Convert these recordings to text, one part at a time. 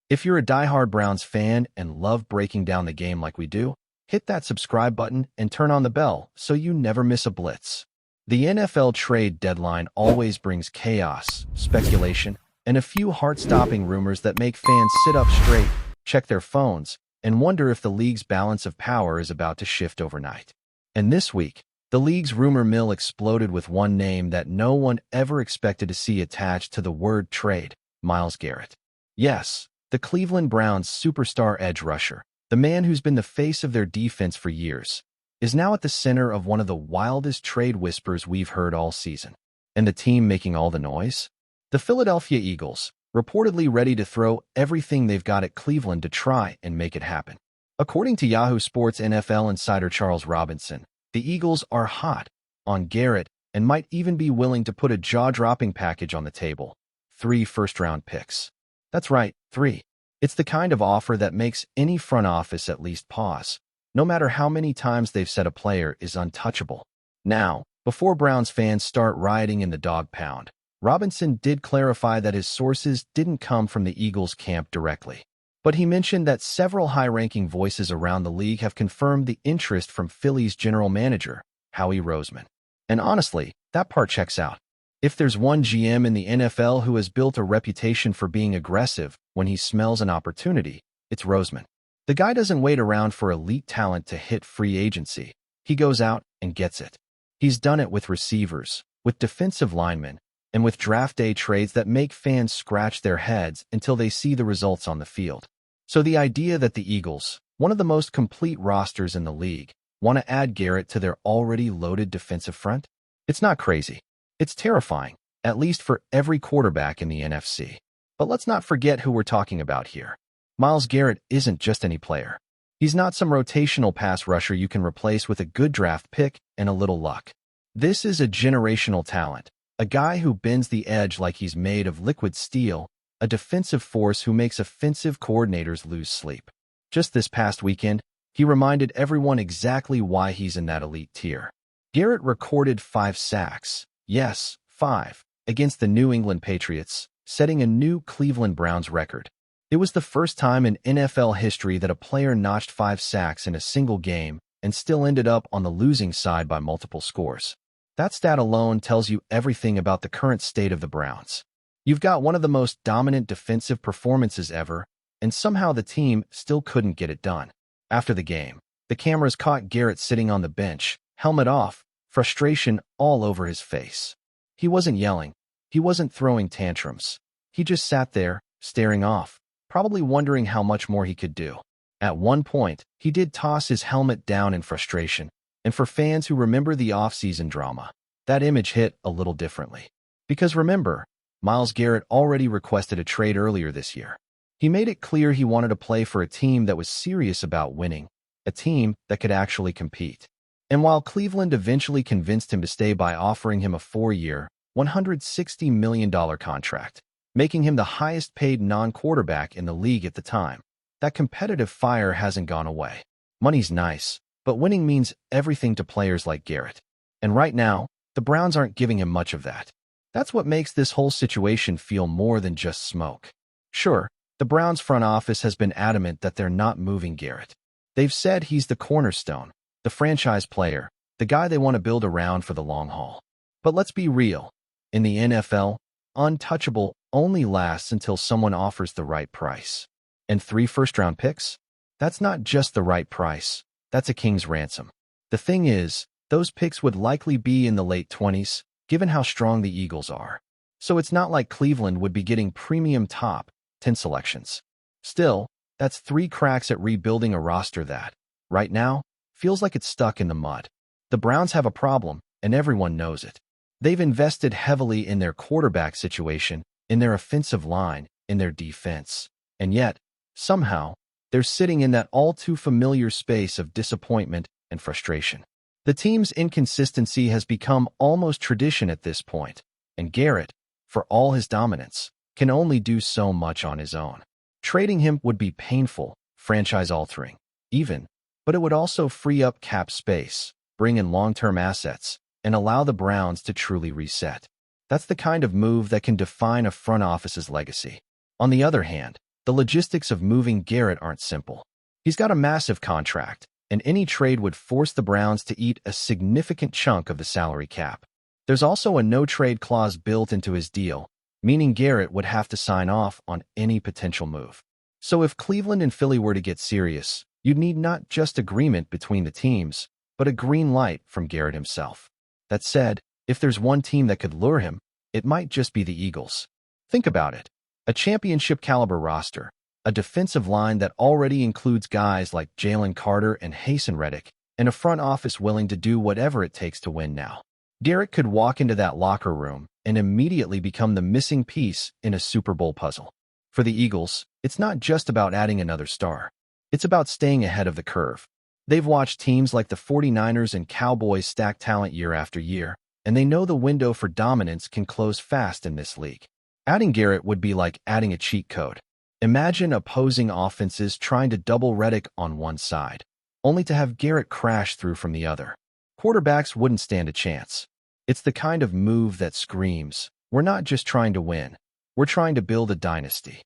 If you're a diehard Browns fan and love breaking down the game like we do, hit that subscribe button and turn on the bell so you never miss a blitz. The NFL trade deadline always brings chaos, speculation, and a few heart-stopping rumors that make fans sit up straight, check their phones, and wonder if the league's balance of power is about to shift overnight. And this week, the league's rumor mill exploded with one name that no one ever expected to see attached to the word trade: Myles Garrett. Yes, the Cleveland Browns' superstar edge rusher, the man who's been the face of their defense for years, is now at the center of one of the wildest trade whispers we've heard all season. And the team making all the noise? The Philadelphia Eagles, reportedly ready to throw everything they've got at Cleveland to try and make it happen. According to Yahoo Sports NFL insider Charles Robinson, the Eagles are hot on Garrett and might even be willing to put a jaw-dropping package on the table: 3 first-round picks. That's right, 3. It's the kind of offer that makes any front office at least pause, no matter how many times they've said a player is untouchable. Now, before Browns fans start rioting in the Dawg Pound, Robinson did clarify that his sources didn't come from the Eagles camp directly. But he mentioned that several high-ranking voices around the league have confirmed the interest from Philly's general manager, Howie Roseman. And honestly, that part checks out. If there's one GM in the NFL who has built a reputation for being aggressive when he smells an opportunity, it's Roseman. The guy doesn't wait around for elite talent to hit free agency. He goes out and gets it. He's done it with receivers, with defensive linemen, and with draft day trades that make fans scratch their heads until they see the results on the field. So the idea that the Eagles, one of the most complete rosters in the league, want to add Garrett to their already loaded defensive front? It's not crazy. It's terrifying, at least for every quarterback in the NFC. But let's not forget who we're talking about here. Myles Garrett isn't just any player. He's not some rotational pass rusher you can replace with a good draft pick and a little luck. This is a generational talent, a guy who bends the edge like he's made of liquid steel, a defensive force who makes offensive coordinators lose sleep. Just this past weekend, he reminded everyone exactly why he's in that elite tier. Garrett recorded 5 sacks. Yes, 5, against the New England Patriots, setting a new Cleveland Browns record. It was the first time in NFL history that a player notched 5 sacks in a single game and still ended up on the losing side by multiple scores. That stat alone tells you everything about the current state of the Browns. You've got one of the most dominant defensive performances ever, and somehow the team still couldn't get it done. After the game, the cameras caught Garrett sitting on the bench, helmet off, frustration all over his face. He wasn't yelling. He wasn't throwing tantrums. He just sat there, staring off, probably wondering how much more he could do. At one point, he did toss his helmet down in frustration, and for fans who remember the offseason drama, that image hit a little differently. Because remember, Myles Garrett already requested a trade earlier this year. He made it clear he wanted to play for a team that was serious about winning, a team that could actually compete. And while Cleveland eventually convinced him to stay by offering him a 4-year, $160 million contract, making him the highest-paid non-quarterback in the league at the time, that competitive fire hasn't gone away. Money's nice, but winning means everything to players like Garrett. And right now, the Browns aren't giving him much of that. That's what makes this whole situation feel more than just smoke. Sure, the Browns front office has been adamant that they're not moving Garrett. They've said he's the cornerstone, the franchise player, the guy they want to build around for the long haul. But let's be real. In the NFL, untouchable only lasts until someone offers the right price. And 3 first-round picks? That's not just the right price. That's a king's ransom. The thing is, those picks would likely be in the late 20s, given how strong the Eagles are. So it's not like Cleveland would be getting premium top 10 selections. Still, that's 3 cracks at rebuilding a roster that, right now, feels like it's stuck in the mud. The Browns have a problem, and everyone knows it. They've invested heavily in their quarterback situation, in their offensive line, in their defense. And yet, somehow, they're sitting in that all-too-familiar space of disappointment and frustration. The team's inconsistency has become almost tradition at this point, and Garrett, for all his dominance, can only do so much on his own. Trading him would be painful, franchise-altering, even, but it would also free up cap space, bring in long-term assets, and allow the Browns to truly reset. That's the kind of move that can define a front office's legacy. On the other hand, The logistics of moving Garrett aren't simple. He's got a massive contract, and any trade would force the Browns to eat a significant chunk of the salary cap. There's also a no-trade clause built into his deal, meaning Garrett would have to sign off on any potential move. So if Cleveland and Philly were to get serious, you'd need not just agreement between the teams, but a green light from Garrett himself. That said, if there's one team that could lure him, it might just be the Eagles. Think about it. A championship-caliber roster, a defensive line that already includes guys like Jalen Carter and Hassan Reddick, and a front office willing to do whatever it takes to win now. Garrett could walk into that locker room and immediately become the missing piece in a Super Bowl puzzle. For the Eagles, it's not just about adding another star. It's about staying ahead of the curve. They've watched teams like the 49ers and Cowboys stack talent year after year, and they know the window for dominance can close fast in this league. Adding Garrett would be like adding a cheat code. Imagine opposing offenses trying to double Reddick on one side, only to have Garrett crash through from the other. Quarterbacks wouldn't stand a chance. It's the kind of move that screams, we're not just trying to win, we're trying to build a dynasty.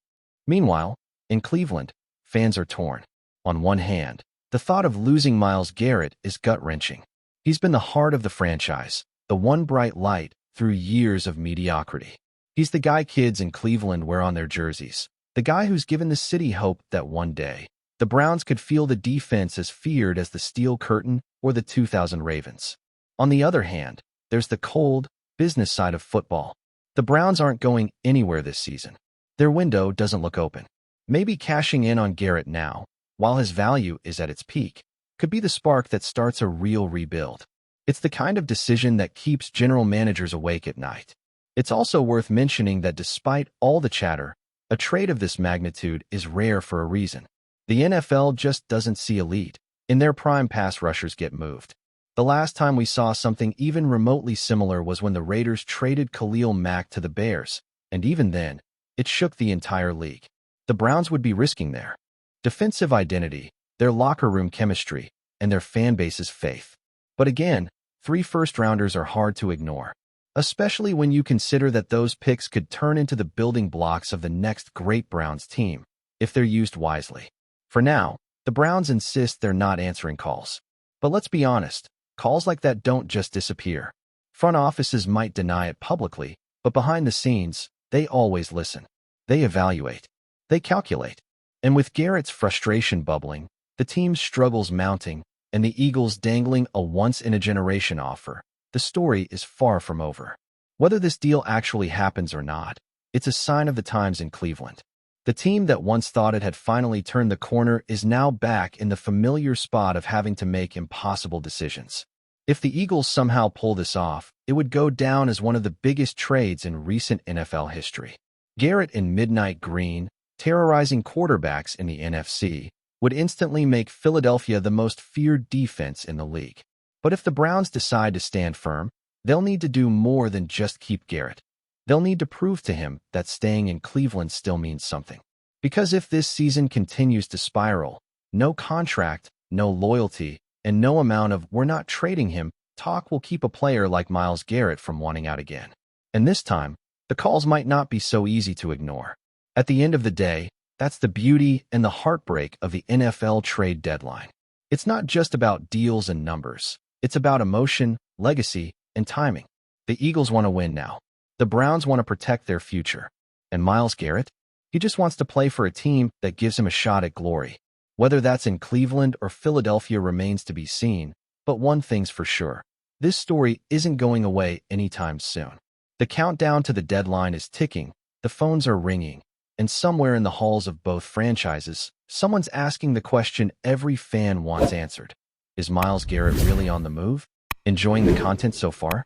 Meanwhile, in Cleveland, fans are torn. On one hand, the thought of losing Myles Garrett is gut-wrenching. He's been the heart of the franchise, the one bright light through years of mediocrity. He's the guy kids in Cleveland wear on their jerseys, the guy who's given the city hope that one day, the Browns could feel the defense as feared as the Steel Curtain or the 2000 Ravens. On the other hand, there's the cold, business side of football. The Browns aren't going anywhere this season. Their window doesn't look open. Maybe cashing in on Garrett now, while his value is at its peak, could be the spark that starts a real rebuild. It's the kind of decision that keeps general managers awake at night. It's also worth mentioning that despite all the chatter, a trade of this magnitude is rare for a reason. The NFL just doesn't see elite in their prime pass rushers get moved. The last time we saw something even remotely similar was when the Raiders traded Khalil Mack to the Bears, and even then, it shook the entire league. The Browns would be risking their defensive identity, their locker room chemistry, and their fan base's faith. But again, 3 first-rounders are hard to ignore, especially when you consider that those picks could turn into the building blocks of the next great Browns team, if they're used wisely. For now, the Browns insist they're not answering calls. But let's be honest, calls like that don't just disappear. Front offices might deny it publicly, but behind the scenes, they always listen. They evaluate. They calculate. And with Garrett's frustration bubbling, the team's struggles mounting, and the Eagles dangling a once-in-a-generation offer, the story is far from over. Whether this deal actually happens or not, it's a sign of the times in Cleveland. The team that once thought it had finally turned the corner is now back in the familiar spot of having to make impossible decisions. If the Eagles somehow pull this off, it would go down as one of the biggest trades in recent NFL history. Garrett in midnight green, terrorizing quarterbacks in the NFC, would instantly make Philadelphia the most feared defense in the league. But if the Browns decide to stand firm, they'll need to do more than just keep Garrett. They'll need to prove to him that staying in Cleveland still means something. Because if this season continues to spiral, no contract, no loyalty, and no amount of "we're not trading him" talk will keep a player like Myles Garrett from wanting out again. And this time, the calls might not be so easy to ignore. At the end of the day, that's the beauty and the heartbreak of the NFL trade deadline. It's not just about deals and numbers. It's about emotion, legacy, and timing. The Eagles want to win now. The Browns want to protect their future. And Myles Garrett? He just wants to play for a team that gives him a shot at glory. Whether that's in Cleveland or Philadelphia remains to be seen, but one thing's for sure. This story isn't going away anytime soon. The countdown to the deadline is ticking, the phones are ringing, and somewhere in the halls of both franchises, someone's asking the question every fan wants answered. Is Myles Garrett really on the move? Enjoying the content so far?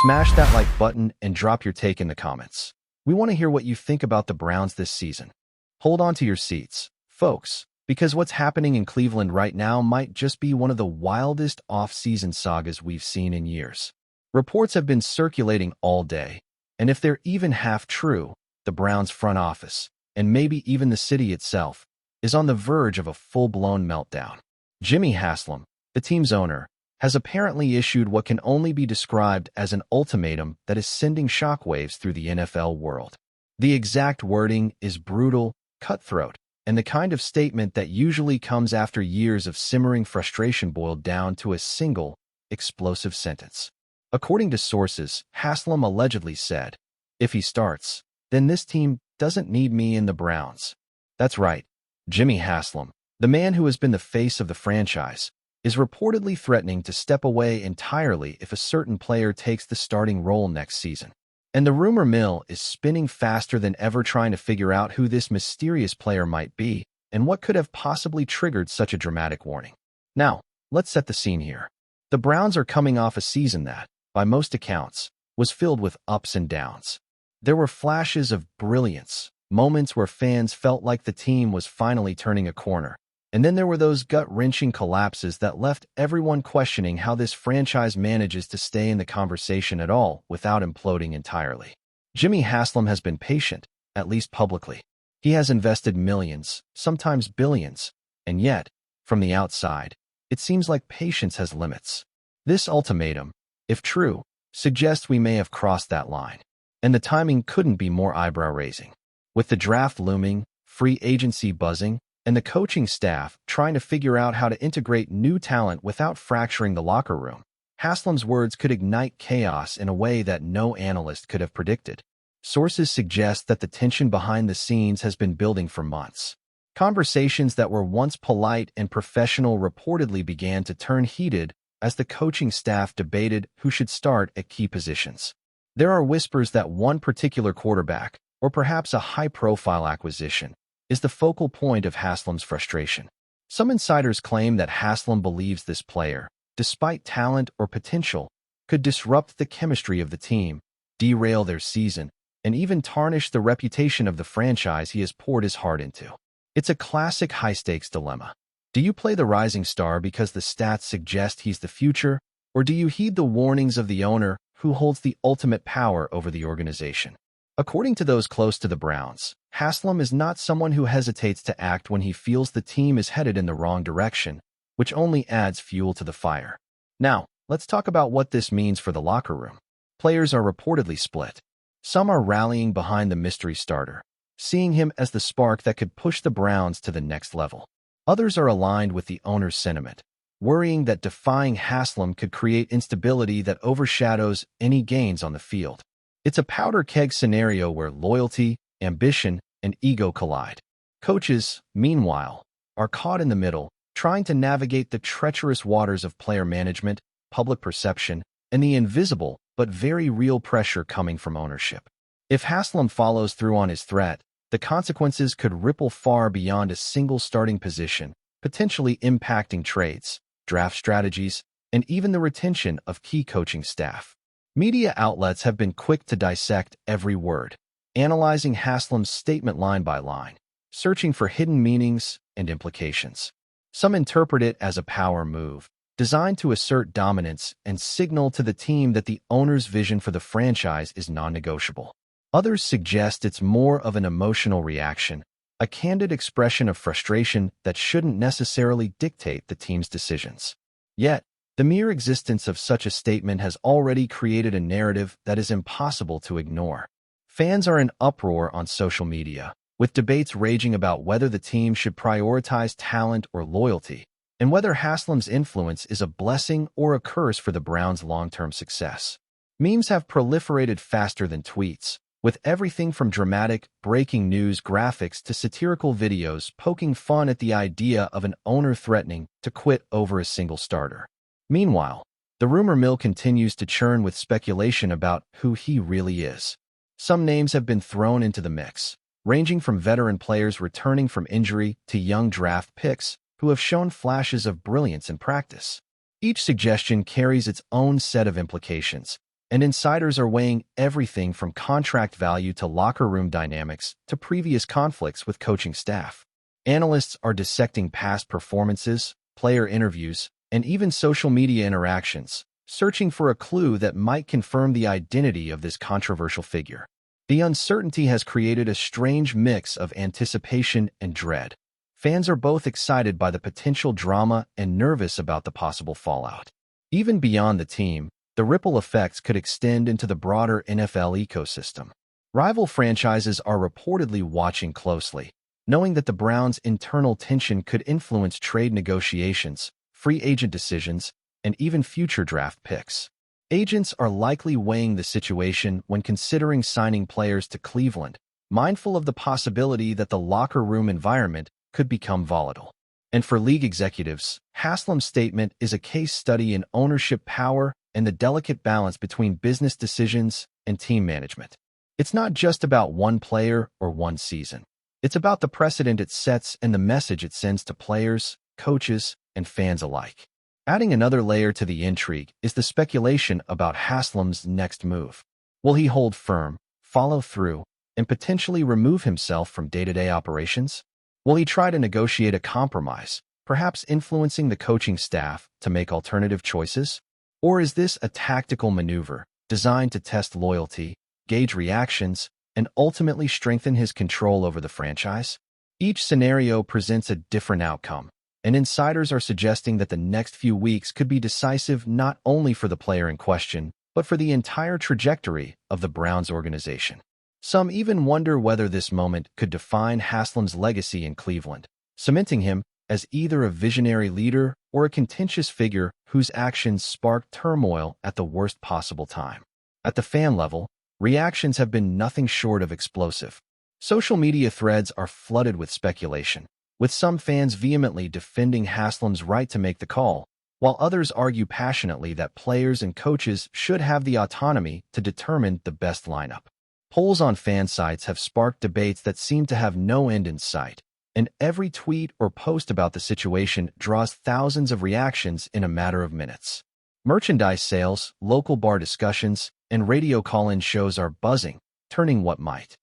Smash that like button and drop your take in the comments. We want to hear what you think about the Browns this season. Hold on to your seats, folks, because what's happening in Cleveland right now might just be one of the wildest off-season sagas we've seen in years. Reports have been circulating all day, and if they're even half true, the Browns front office, and maybe even the city itself, is on the verge of a full-blown meltdown. Jimmy Haslam, the team's owner, has apparently issued what can only be described as an ultimatum that is sending shockwaves through the NFL world. The exact wording is brutal, cutthroat, and the kind of statement that usually comes after years of simmering frustration boiled down to a single, explosive sentence. According to sources, Haslam allegedly said, "If he starts, then this team doesn't need me in the Browns." That's right. Jimmy Haslam, the man who has been the face of the franchise, is reportedly threatening to step away entirely if a certain player takes the starting role next season. And the rumor mill is spinning faster than ever, trying to figure out who this mysterious player might be and what could have possibly triggered such a dramatic warning. Now, let's set the scene here. The Browns are coming off a season that, by most accounts, was filled with ups and downs. There were flashes of brilliance, moments where fans felt like the team was finally turning a corner. And then there were those gut-wrenching collapses that left everyone questioning how this franchise manages to stay in the conversation at all without imploding entirely. Jimmy Haslam has been patient, at least publicly. He has invested millions, sometimes billions, and yet, from the outside, it seems like patience has limits. This ultimatum, if true, suggests we may have crossed that line. And the timing couldn't be more eyebrow-raising. With the draft looming, free agency buzzing, and the coaching staff trying to figure out how to integrate new talent without fracturing the locker room, Haslam's words could ignite chaos in a way that no analyst could have predicted. Sources suggest that the tension behind the scenes has been building for months. Conversations that were once polite and professional reportedly began to turn heated as the coaching staff debated who should start at key positions. There are whispers that one particular quarterback, or perhaps a high-profile acquisition, is the focal point of Haslam's frustration. Some insiders claim that Haslam believes this player, despite talent or potential, could disrupt the chemistry of the team, derail their season, and even tarnish the reputation of the franchise he has poured his heart into. It's a classic high-stakes dilemma. Do you play the rising star because the stats suggest he's the future, or do you heed the warnings of the owner who holds the ultimate power over the organization? According to those close to the Browns, Haslam is not someone who hesitates to act when he feels the team is headed in the wrong direction, which only adds fuel to the fire. Now, let's talk about what this means for the locker room. Players are reportedly split. Some are rallying behind the mystery starter, seeing him as the spark that could push the Browns to the next level. Others are aligned with the owner's sentiment, worrying that defying Haslam could create instability that overshadows any gains on the field. It's a powder keg scenario where loyalty, ambition, and ego collide. Coaches, meanwhile, are caught in the middle, trying to navigate the treacherous waters of player management, public perception, and the invisible but very real pressure coming from ownership. If Haslam follows through on his threat, the consequences could ripple far beyond a single starting position, potentially impacting trades, draft strategies, and even the retention of key coaching staff. Media outlets have been quick to dissect every word, analyzing Haslam's statement line by line, searching for hidden meanings and implications. Some interpret it as a power move, designed to assert dominance and signal to the team that the owner's vision for the franchise is non-negotiable. Others suggest it's more of an emotional reaction, a candid expression of frustration that shouldn't necessarily dictate the team's decisions. Yet, the mere existence of such a statement has already created a narrative that is impossible to ignore. Fans are in uproar on social media, with debates raging about whether the team should prioritize talent or loyalty, and whether Haslam's influence is a blessing or a curse for the Browns' long-term success. Memes have proliferated faster than tweets, with everything from dramatic, breaking news graphics to satirical videos poking fun at the idea of an owner threatening to quit over a single starter. Meanwhile, the rumor mill continues to churn with speculation about who he really is. Some names have been thrown into the mix, ranging from veteran players returning from injury to young draft picks who have shown flashes of brilliance in practice. Each suggestion carries its own set of implications, and insiders are weighing everything from contract value to locker room dynamics to previous conflicts with coaching staff. Analysts are dissecting past performances, player interviews, and even social media interactions, searching for a clue that might confirm the identity of this controversial figure. The uncertainty has created a strange mix of anticipation and dread. Fans are both excited by the potential drama and nervous about the possible fallout. Even beyond the team, the ripple effects could extend into the broader NFL ecosystem. Rival franchises are reportedly watching closely, knowing that the Browns' internal tension could influence trade negotiations, free agent decisions, and even future draft picks. Agents are likely weighing the situation when considering signing players to Cleveland, mindful of the possibility that the locker room environment could become volatile. And for league executives, Haslam's statement is a case study in ownership power and the delicate balance between business decisions and team management. It's not just about one player or one season. It's about the precedent it sets and the message it sends to players, coaches, and fans alike. Adding another layer to the intrigue is the speculation about Haslam's next move. Will he hold firm, follow through, and potentially remove himself from day-to-day operations? Will he try to negotiate a compromise, perhaps influencing the coaching staff to make alternative choices? Or is this a tactical maneuver designed to test loyalty, gauge reactions, and ultimately strengthen his control over the franchise? Each scenario presents a different outcome, and insiders are suggesting that the next few weeks could be decisive not only for the player in question, but for the entire trajectory of the Browns organization. Some even wonder whether this moment could define Haslam's legacy in Cleveland, cementing him as either a visionary leader or a contentious figure whose actions sparked turmoil at the worst possible time. At the fan level, reactions have been nothing short of explosive. Social media threads are flooded with speculation, with some fans vehemently defending Haslam's right to make the call, while others argue passionately that players and coaches should have the autonomy to determine the best lineup. Polls on fan sites have sparked debates that seem to have no end in sight, and every tweet or post about the situation draws thousands of reactions in a matter of minutes. Merchandise sales, local bar discussions, and radio call-in shows are buzzing, turning what might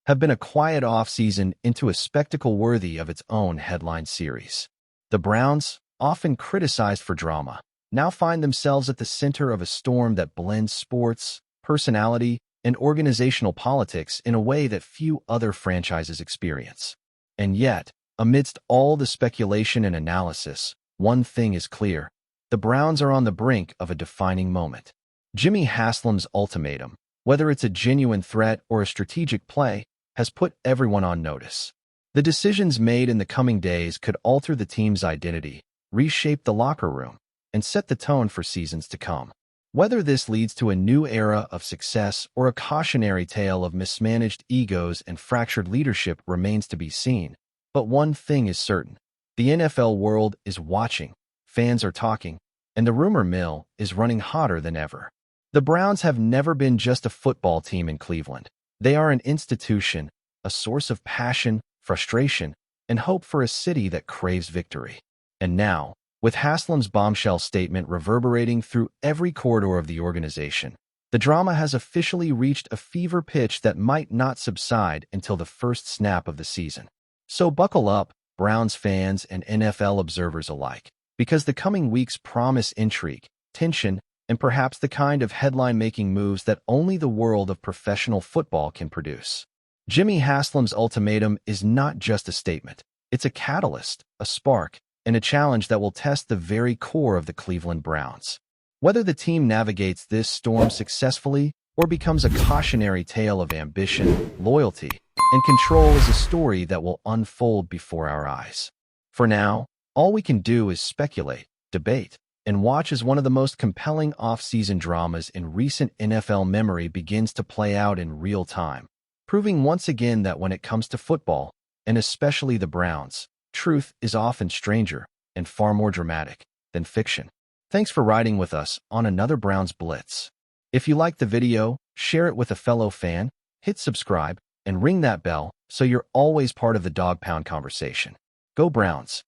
have been a quiet off-season into a spectacle worthy of its own headline series. The Browns, often criticized for drama, now find themselves at the center of a storm that blends sports, personality, and organizational politics in a way that few other franchises experience. And yet, amidst all the speculation and analysis, one thing is clear: the Browns are on the brink of a defining moment. Jimmy Haslam's ultimatum, whether it's a genuine threat or a strategic play, has put everyone on notice. The decisions made in the coming days could alter the team's identity, reshape the locker room, and set the tone for seasons to come. Whether this leads to a new era of success or a cautionary tale of mismanaged egos and fractured leadership remains to be seen. But one thing is certain: the NFL world is watching, fans are talking, and the rumor mill is running hotter than ever. The Browns have never been just a football team in Cleveland. They are an institution, a source of passion, frustration, and hope for a city that craves victory. And now, with Haslam's bombshell statement reverberating through every corridor of the organization, the drama has officially reached a fever pitch that might not subside until the first snap of the season. So buckle up, Browns fans and NFL observers alike, because the coming weeks promise intrigue, tension, and perhaps the kind of headline-making moves that only the world of professional football can produce. Jimmy Haslam's ultimatum is not just a statement. It's a catalyst, a spark, and a challenge that will test the very core of the Cleveland Browns. Whether the team navigates this storm successfully or becomes a cautionary tale of ambition, loyalty, and control is a story that will unfold before our eyes. For now, all we can do is speculate, debate, and watch as one of the most compelling off-season dramas in recent NFL memory begins to play out in real time, proving once again that when it comes to football, and especially the Browns, truth is often stranger and far more dramatic than fiction. Thanks for riding with us on another Browns Blitz. If you liked the video, share it with a fellow fan, hit subscribe, and ring that bell so you're always part of the Dawg Pound conversation. Go Browns!